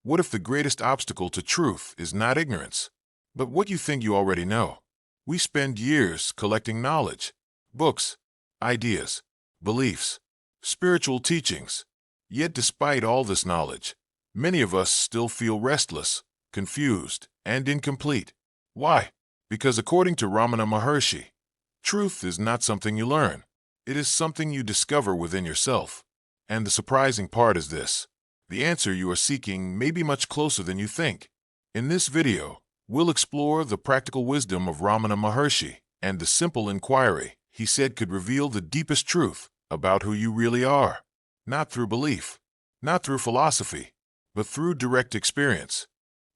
What if the greatest obstacle to truth is not ignorance, but what you think you already know? We spend years collecting knowledge, books, ideas, beliefs, spiritual teachings. Yet despite all this knowledge, many of us still feel restless, confused, and incomplete. Why? Because according to Ramana Maharshi, truth is not something you learn. It is something you discover within yourself. And the surprising part is this: the answer you are seeking may be much closer than you think. In this video, we'll explore the practical wisdom of Ramana Maharshi and the simple inquiry he said could reveal the deepest truth about who you really are. Not through belief, not through philosophy, but through direct experience.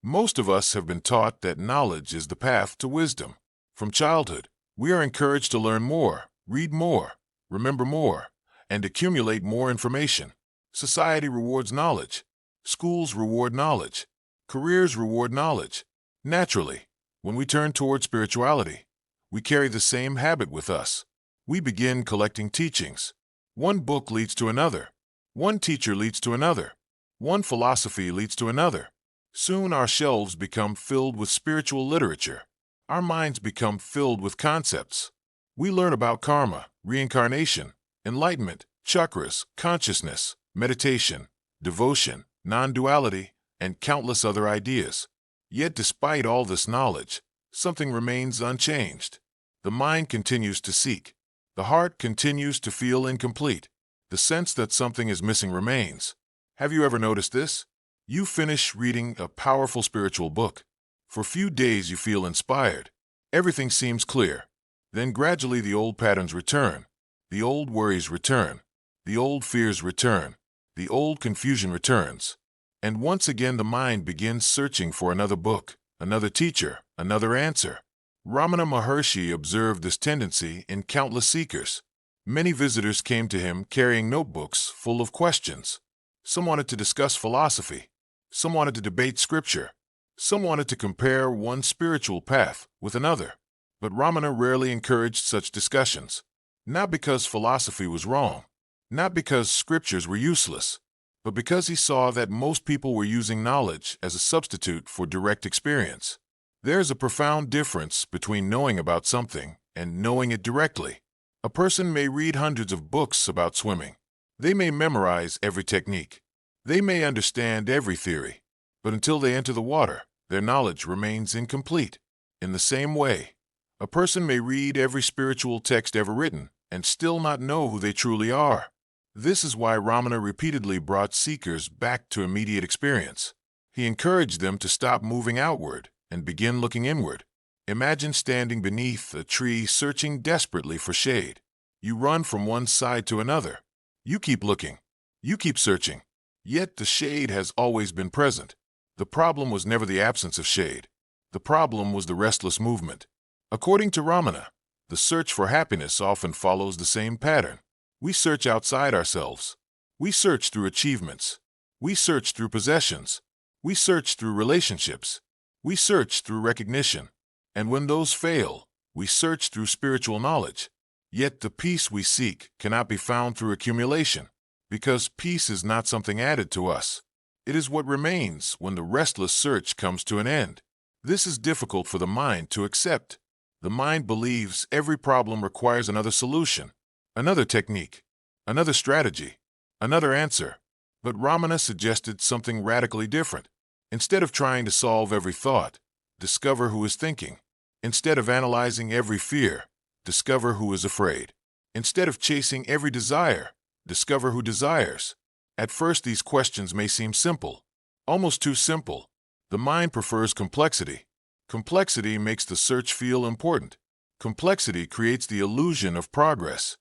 Most of us have been taught that knowledge is the path to wisdom. From childhood, we are encouraged to learn more, read more, remember more, and accumulate more information. Society rewards knowledge. Schools reward knowledge. Careers reward knowledge. Naturally, when we turn toward spirituality, we carry the same habit with us. We begin collecting teachings. One book leads to another. One teacher leads to another. One philosophy leads to another. Soon our shelves become filled with spiritual literature. Our minds become filled with concepts. We learn about karma, reincarnation, enlightenment, chakras, consciousness, meditation, devotion, non-duality, and countless other ideas. Yet despite all this knowledge, something remains unchanged. The mind continues to seek. The heart continues to feel incomplete. The sense that something is missing remains. Have you ever noticed this? You finish reading a powerful spiritual book. For a few days you feel inspired. Everything seems clear. Then gradually the old patterns return. The old worries return. The old fears return. The old confusion returns. And once again the mind begins searching for another book, another teacher, another answer. Ramana Maharshi observed this tendency in countless seekers. Many visitors came to him carrying notebooks full of questions. Some wanted to discuss philosophy. Some wanted to debate scripture. Some wanted to compare one spiritual path with another. But Ramana rarely encouraged such discussions. Not because philosophy was wrong, not because scriptures were useless, but because he saw that most people were using knowledge as a substitute for direct experience. There is a profound difference between knowing about something and knowing it directly. A person may read hundreds of books about swimming. They may memorize every technique. They may understand every theory. But until they enter the water, their knowledge remains incomplete. In the same way, a person may read every spiritual text ever written and still not know who they truly are. This is why Ramana repeatedly brought seekers back to immediate experience. He encouraged them to stop moving outward and begin looking inward. Imagine standing beneath a tree searching desperately for shade. You run from one side to another. You keep looking. You keep searching. Yet the shade has always been present. The problem was never the absence of shade. The problem was the restless movement. According to Ramana, the search for happiness often follows the same pattern. We search outside ourselves. We search through achievements. We search through possessions. We search through relationships. We search through recognition. And when those fail, we search through spiritual knowledge. Yet the peace we seek cannot be found through accumulation, because peace is not something added to us. It is what remains when the restless search comes to an end. This is difficult for the mind to accept. The mind believes every problem requires another solution, another technique, another strategy, another answer. But Ramana suggested something radically different. Instead of trying to solve every thought, discover who is thinking. Instead of analyzing every fear, discover who is afraid. Instead of chasing every desire, discover who desires. At first, these questions may seem simple, almost too simple. The mind prefers complexity. Complexity makes the search feel important. Complexity creates the illusion of progress.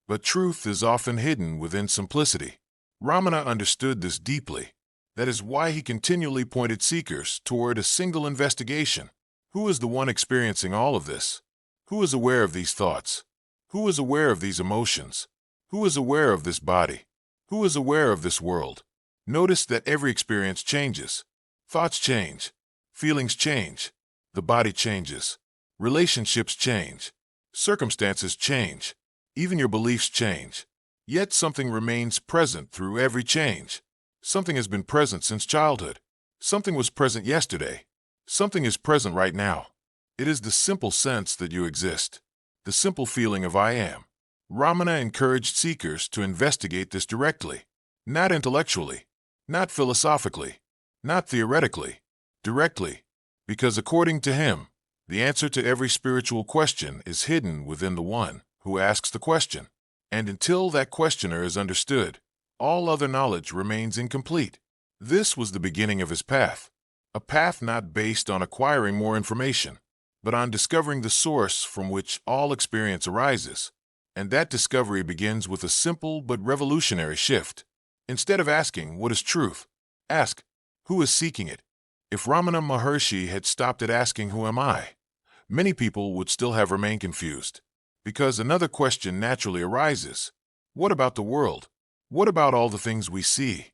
But truth is often hidden within simplicity. Ramana understood this deeply. That is why he continually pointed seekers toward a single investigation. Who is the one experiencing all of this? Who is aware of these thoughts? Who is aware of these emotions? Who is aware of this body? Who is aware of this world? Notice that every experience changes. Thoughts change. Feelings change. The body changes. Relationships change. Circumstances change. Even your beliefs change. Yet something remains present through every change. Something has been present since childhood. Something was present yesterday. Something is present right now. It is the simple sense that you exist. The simple feeling of I am. Ramana encouraged seekers to investigate this directly. Not intellectually. Not philosophically. Not theoretically. Directly. Because according to him, the answer to every spiritual question is hidden within the one who asks the question. And until that questioner is understood, all other knowledge remains incomplete. This was the beginning of his path. A path not based on acquiring more information, but on discovering the source from which all experience arises. And that discovery begins with a simple but revolutionary shift. Instead of asking, what is truth? Ask, who is seeking it? If Ramana Maharshi had stopped at asking, who am I? Many people would still have remained confused. Because another question naturally arises. What about the world? What about all the things we see,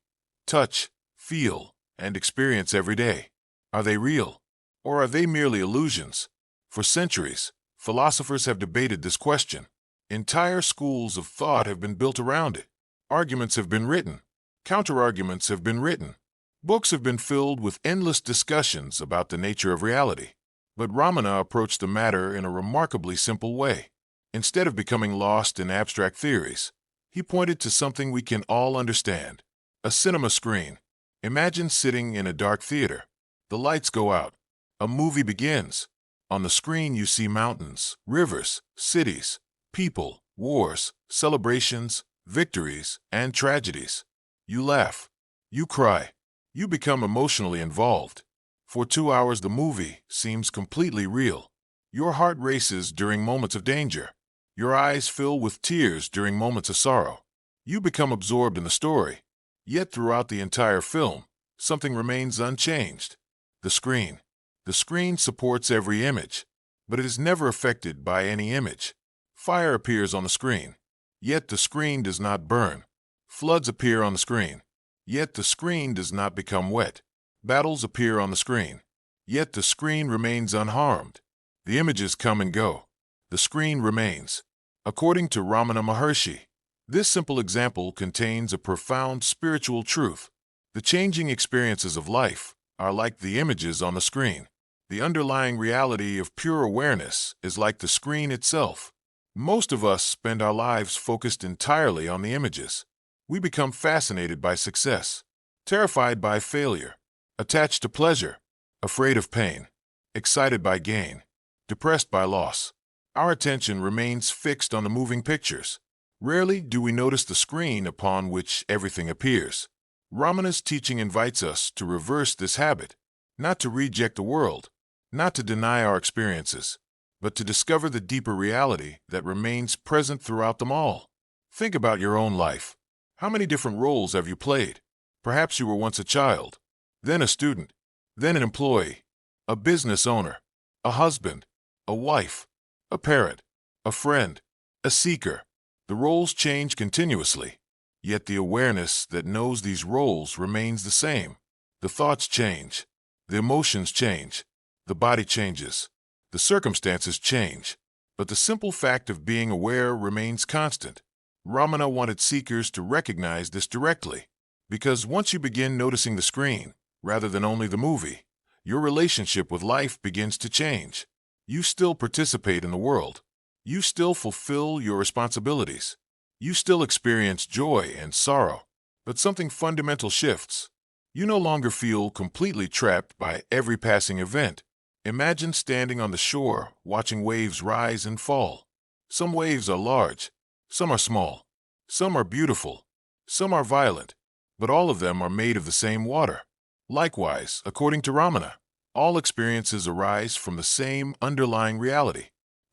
touch, feel, and experience every day? Are they real? Or are they merely illusions? For centuries, philosophers have debated this question. Entire schools of thought have been built around it. Arguments have been written. Counterarguments have been written. Books have been filled with endless discussions about the nature of reality. But Ramana approached the matter in a remarkably simple way. Instead of becoming lost in abstract theories, he pointed to something we can all understand. A cinema screen. Imagine sitting in a dark theater. The lights go out. A movie begins. On the screen you see mountains, rivers, cities, people, wars, celebrations, victories, and tragedies. You laugh. You cry. You become emotionally involved. For 2 hours the movie seems completely real. Your heart races during moments of danger. Your eyes fill with tears during moments of sorrow. You become absorbed in the story. Yet throughout the entire film, something remains unchanged. The screen. The screen supports every image, but it is never affected by any image. Fire appears on the screen, yet the screen does not burn. Floods appear on the screen, yet the screen does not become wet. Battles appear on the screen, yet the screen remains unharmed. The images come and go. The screen remains. According to Ramana Maharshi, this simple example contains a profound spiritual truth. The changing experiences of life are like the images on the screen. The underlying reality of pure awareness is like the screen itself. Most of us spend our lives focused entirely on the images. We become fascinated by success, terrified by failure, attached to pleasure, afraid of pain, excited by gain, depressed by loss. Our attention remains fixed on the moving pictures. Rarely do we notice the screen upon which everything appears. Ramana's teaching invites us to reverse this habit, not to reject the world, not to deny our experiences, but to discover the deeper reality that remains present throughout them all. Think about your own life. How many different roles have you played? Perhaps you were once a child, then a student, then an employee, a business owner, a husband, a wife, a parent, a friend, a seeker. The roles change continuously, yet the awareness that knows these roles remains the same. The thoughts change, the emotions change, the body changes, the circumstances change, but the simple fact of being aware remains constant. Ramana wanted seekers to recognize this directly, because once you begin noticing the screen, rather than only the movie, your relationship with life begins to change. You still participate in the world. You still fulfill your responsibilities. You still experience joy and sorrow, but something fundamental shifts. You no longer feel completely trapped by every passing event. Imagine standing on the shore, watching waves rise and fall. Some waves are large, some are small, some are beautiful, some are violent, but all of them are made of the same water. Likewise, according to Ramana, all experiences arise from the same underlying reality.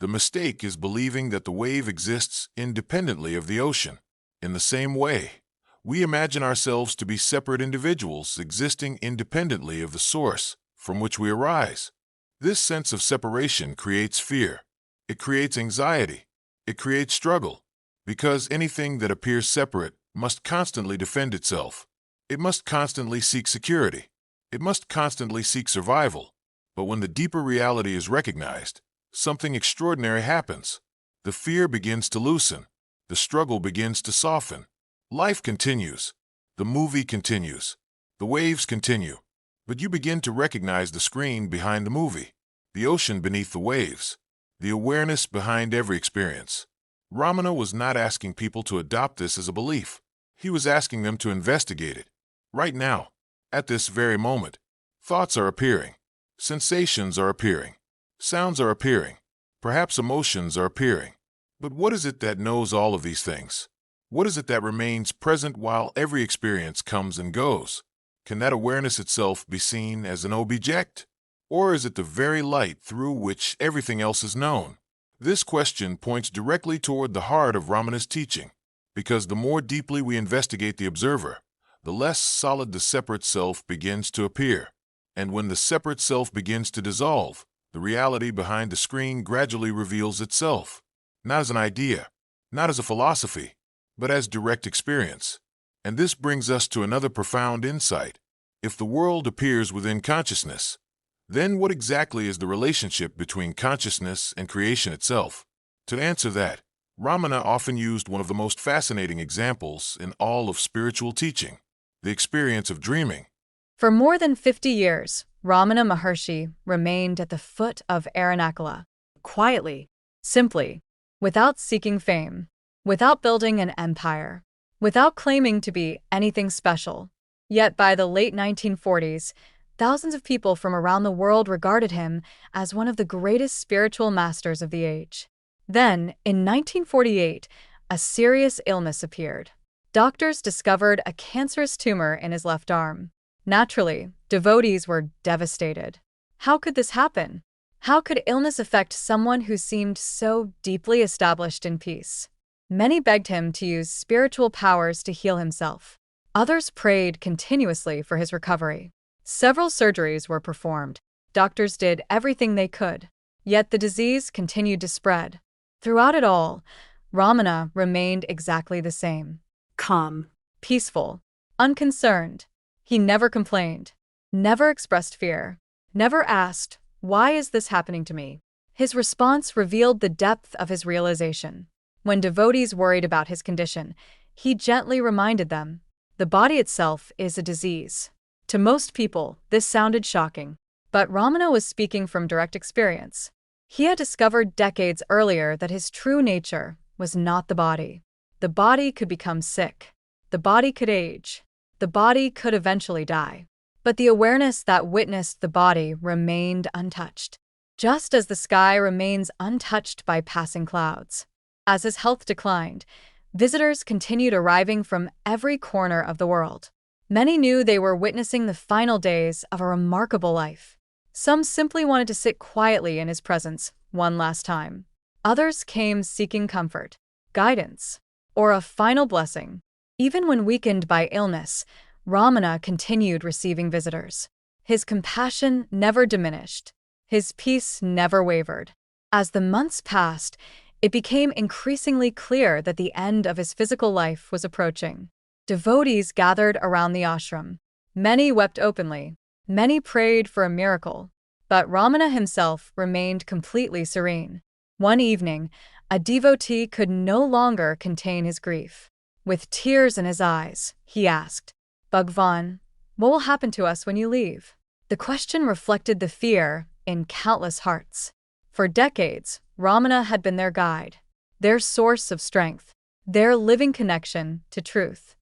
The mistake is believing that the wave exists independently of the ocean. In the same way, we imagine ourselves to be separate individuals existing independently of the source from which we arise. This sense of separation creates fear. It creates anxiety. It creates struggle. Because anything that appears separate must constantly defend itself. It must constantly seek security. It must constantly seek survival. But when the deeper reality is recognized, something extraordinary happens. The fear begins to loosen. The struggle begins to soften. Life continues. The movie continues. The waves continue. But you begin to recognize the screen behind the movie, the ocean beneath the waves, the awareness behind every experience. Ramana was not asking people to adopt this as a belief. He was asking them to investigate it. Right now, at this very moment, thoughts are appearing, sensations are appearing, sounds are appearing, perhaps emotions are appearing. But what is it that knows all of these things? What is it that remains present while every experience comes and goes? Can that awareness itself be seen as an object? Or is it the very light through which everything else is known? This question points directly toward the heart of Ramana's teaching, because the more deeply we investigate the observer, the less solid the separate self begins to appear. And when the separate self begins to dissolve, the reality behind the screen gradually reveals itself, not as an idea, not as a philosophy, but as direct experience. And this brings us to another profound insight. If the world appears within consciousness, then what exactly is the relationship between consciousness and creation itself? To answer that, Ramana often used one of the most fascinating examples in all of spiritual teaching, the experience of dreaming. For more than 50 years, Ramana Maharshi remained at the foot of Aranakula, quietly, simply, without seeking fame, without building an empire, without claiming to be anything special. Yet by the late 1940s, thousands of people from around the world regarded him as one of the greatest spiritual masters of the age. Then, in 1948, a serious illness appeared. Doctors discovered a cancerous tumor in his left arm. Naturally, devotees were devastated. How could this happen? How could illness affect someone who seemed so deeply established in peace? Many begged him to use spiritual powers to heal himself. Others prayed continuously for his recovery. Several surgeries were performed. Doctors did everything they could. Yet the disease continued to spread. Throughout it all, Ramana remained exactly the same. Calm, peaceful, unconcerned. He never complained, never expressed fear, never asked, "Why is this happening to me?" His response revealed the depth of his realization. When devotees worried about his condition, he gently reminded them, "The body itself is a disease." To most people, this sounded shocking. But Ramana was speaking from direct experience. He had discovered decades earlier that his true nature was not the body. The body could become sick. The body could age. The body could eventually die. But the awareness that witnessed the body remained untouched, just as the sky remains untouched by passing clouds. As his health declined, visitors continued arriving from every corner of the world. Many knew they were witnessing the final days of a remarkable life. Some simply wanted to sit quietly in his presence one last time. Others came seeking comfort, guidance, or a final blessing. Even when weakened by illness, Ramana continued receiving visitors. His compassion never diminished. His peace never wavered. As the months passed, it became increasingly clear that the end of his physical life was approaching. Devotees gathered around the ashram. Many wept openly. Many prayed for a miracle. But Ramana himself remained completely serene. One evening, a devotee could no longer contain his grief. With tears in his eyes, he asked, "Bhagwan, what will happen to us when you leave?" The question reflected the fear in countless hearts. For decades, Ramana had been their guide, their source of strength, their living connection to truth.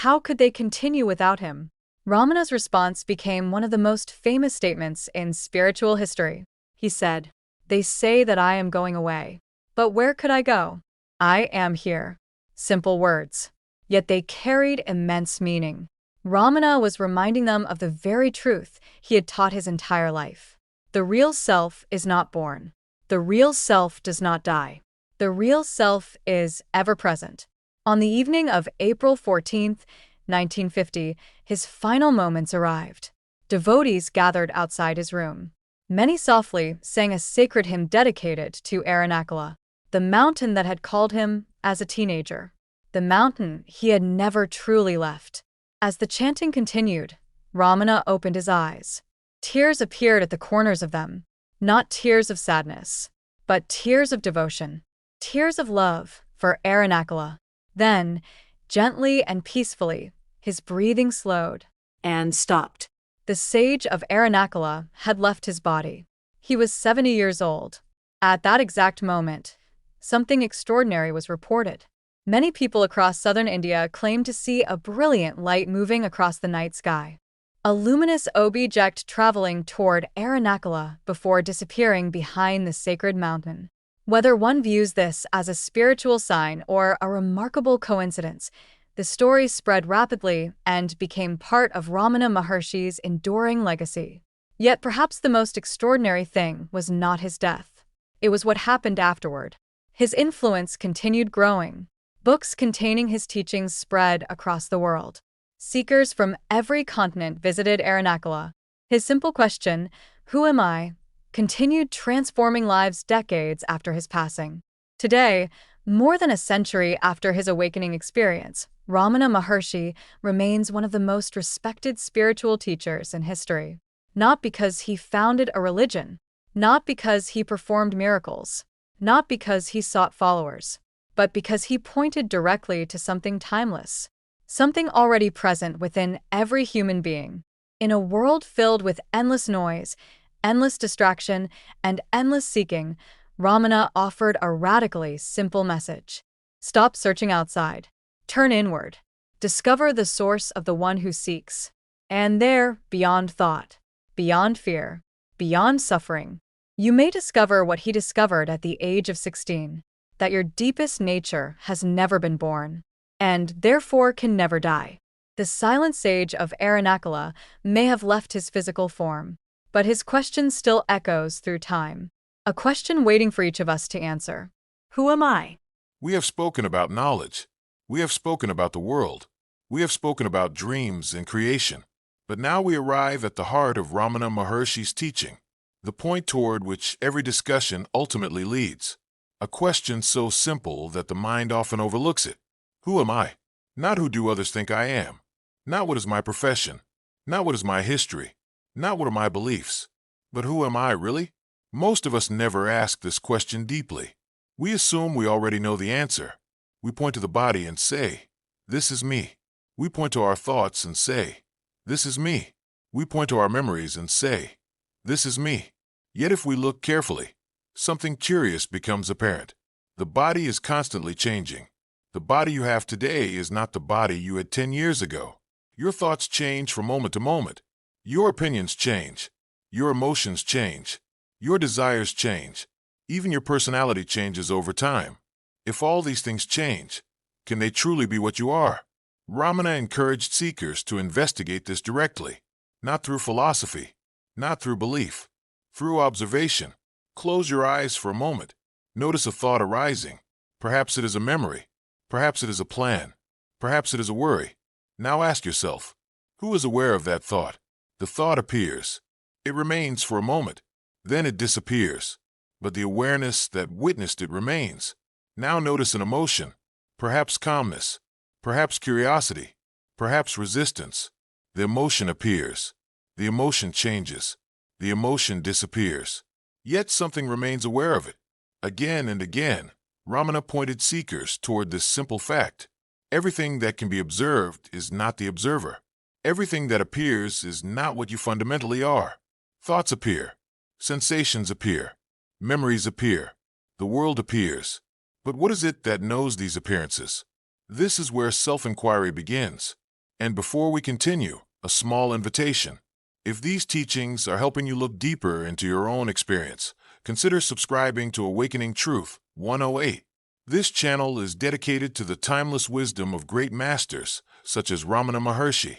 How could they continue without him? Ramana's response became one of the most famous statements in spiritual history. He said, "They say that I am going away. But where could I go? I am here." Simple words. Yet they carried immense meaning. Ramana was reminding them of the very truth he had taught his entire life. The real self is not born. The real self does not die. The real self is ever present. On the evening of April 14th, 1950, his final moments arrived. Devotees gathered outside his room. Many softly sang a sacred hymn dedicated to Aranakula, the mountain that had called him as a teenager, the mountain he had never truly left. As the chanting continued, Ramana opened his eyes. Tears appeared at the corners of them, not tears of sadness, but tears of devotion, tears of love for Aranakula. Then, gently and peacefully, his breathing slowed and stopped. The sage of Aranakala had left his body. He was 70 years old. At that exact moment, something extraordinary was reported. Many people across southern India claimed to see a brilliant light moving across the night sky. A luminous object traveling toward Aranakala before disappearing behind the sacred mountain. Whether one views this as a spiritual sign or a remarkable coincidence, the story spread rapidly and became part of Ramana Maharshi's enduring legacy. Yet perhaps the most extraordinary thing was not his death. It was what happened afterward. His influence continued growing. Books containing his teachings spread across the world. Seekers from every continent visited Aranakala. His simple question, "Who am I?" continued transforming lives decades after his passing. Today, more than a century after his awakening experience, Ramana Maharshi remains one of the most respected spiritual teachers in history. Not because he founded a religion, not because he performed miracles, not because he sought followers, but because he pointed directly to something timeless, something already present within every human being. In a world filled with endless noise, endless distraction, and endless seeking, Ramana offered a radically simple message. Stop searching outside. Turn inward. Discover the source of the one who seeks. And there, beyond thought, beyond fear, beyond suffering, you may discover what he discovered at the age of 16, that your deepest nature has never been born, and therefore can never die. The silent sage of Aranakala may have left his physical form, but his question still echoes through time. A question waiting for each of us to answer. Who am I? We have spoken about knowledge. We have spoken about the world. We have spoken about dreams and creation. But now we arrive at the heart of Ramana Maharshi's teaching, the point toward which every discussion ultimately leads. A question so simple that the mind often overlooks it. Who am I? Not who do others think I am. Not what is my profession. Not what is my history. Not what are my beliefs. But who am I really? Most of us never ask this question deeply. We assume we already know the answer. We point to the body and say, "This is me." We point to our thoughts and say, "This is me." We point to our memories and say, "This is me." Yet if we look carefully, something curious becomes apparent. The body is constantly changing. The body you have today is not the body you had 10 years ago. Your thoughts change from moment to moment. Your opinions change. Your emotions change. Your desires change. Even your personality changes over time. If all these things change, can they truly be what you are? Ramana encouraged seekers to investigate this directly, not through philosophy, not through belief, through observation. Close your eyes for a moment. Notice a thought arising. Perhaps it is a memory. Perhaps it is a plan. Perhaps it is a worry. Now ask yourself, who is aware of that thought? The thought appears. It remains for a moment. Then it disappears. But the awareness that witnessed it remains. Now notice an emotion. Perhaps calmness. Perhaps curiosity. Perhaps resistance. The emotion appears. The emotion changes. The emotion disappears. Yet something remains aware of it. Again and again, Ramana pointed seekers toward this simple fact. Everything that can be observed is not the observer. Everything that appears is not what you fundamentally are. Thoughts appear. Sensations appear. Memories appear. The world appears. But what is it that knows these appearances? This is where self-inquiry begins. And before we continue, a small invitation. If these teachings are helping you look deeper into your own experience, consider subscribing to Awakening Truth 108. This channel is dedicated to the timeless wisdom of great masters such as Ramana Maharshi,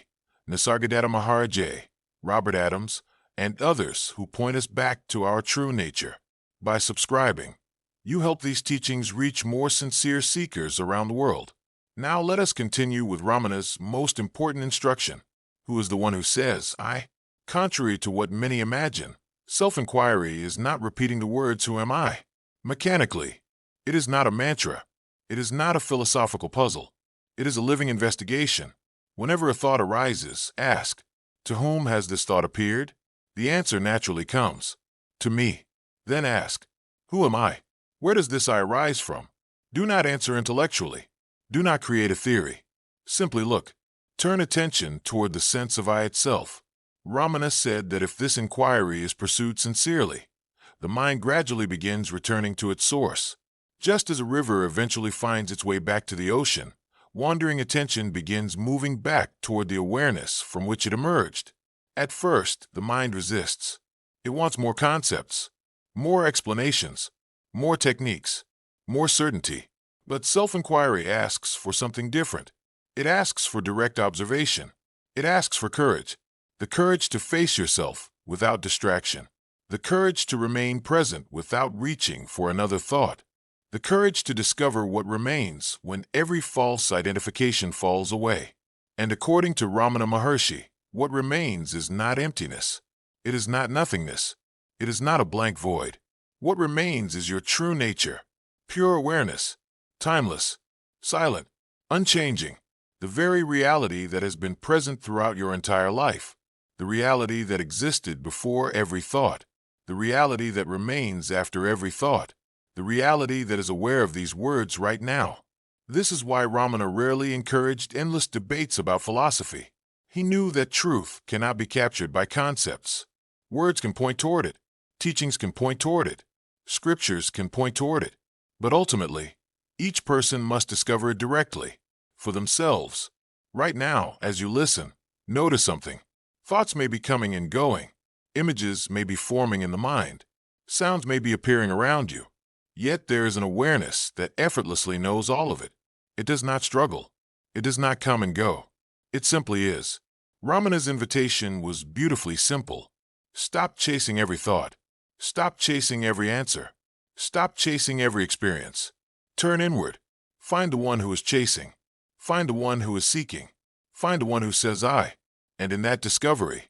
Nisargadatta Maharajay, Robert Adams, and others who point us back to our true nature. By subscribing, you help these teachings reach more sincere seekers around the world. Now let us continue with Ramana's most important instruction. Who is the one who says, "I"? Contrary to what many imagine, self-inquiry is not repeating the words "Who am I?" mechanically. It is not a mantra. It is not a philosophical puzzle. It is a living investigation. Whenever a thought arises, ask, "To whom has this thought appeared?" The answer naturally comes, "To me." Then ask, "Who am I? Where does this I arise from?" Do not answer intellectually. Do not create a theory. Simply look. Turn attention toward the sense of I itself. Ramana said that if this inquiry is pursued sincerely, the mind gradually begins returning to its source. Just as a river eventually finds its way back to the ocean, wandering attention begins moving back toward the awareness from which it emerged. At first, the mind resists. It wants more concepts, more explanations, more techniques, more certainty. But self-inquiry asks for something different. It asks for direct observation. It asks for courage. The courage to face yourself without distraction. The courage to remain present without reaching for another thought. The courage to discover what remains when every false identification falls away. And according to Ramana Maharshi, what remains is not emptiness. It is not nothingness. It is not a blank void. What remains is your true nature, pure awareness, timeless, silent, unchanging, the very reality that has been present throughout your entire life, the reality that existed before every thought, the reality that remains after every thought, the reality that is aware of these words right now. This is why Ramana rarely encouraged endless debates about philosophy. He knew that truth cannot be captured by concepts. Words can point toward it. Teachings can point toward it. Scriptures can point toward it. But ultimately, each person must discover it directly, for themselves. Right now, as you listen, notice something. Thoughts may be coming and going. Images may be forming in the mind. Sounds may be appearing around you. Yet there is an awareness that effortlessly knows all of it. It does not struggle. It does not come and go. It simply is. Ramana's invitation was beautifully simple. Stop chasing every thought. Stop chasing every answer. Stop chasing every experience. Turn inward. Find the one who is chasing. Find the one who is seeking. Find the one who says I. And in that discovery,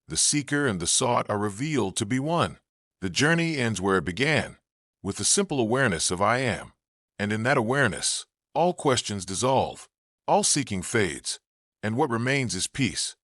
the seeker and the sought are revealed to be one. The journey ends where it began, with the simple awareness of I am. And in that awareness, all questions dissolve, all seeking fades, and what remains is peace.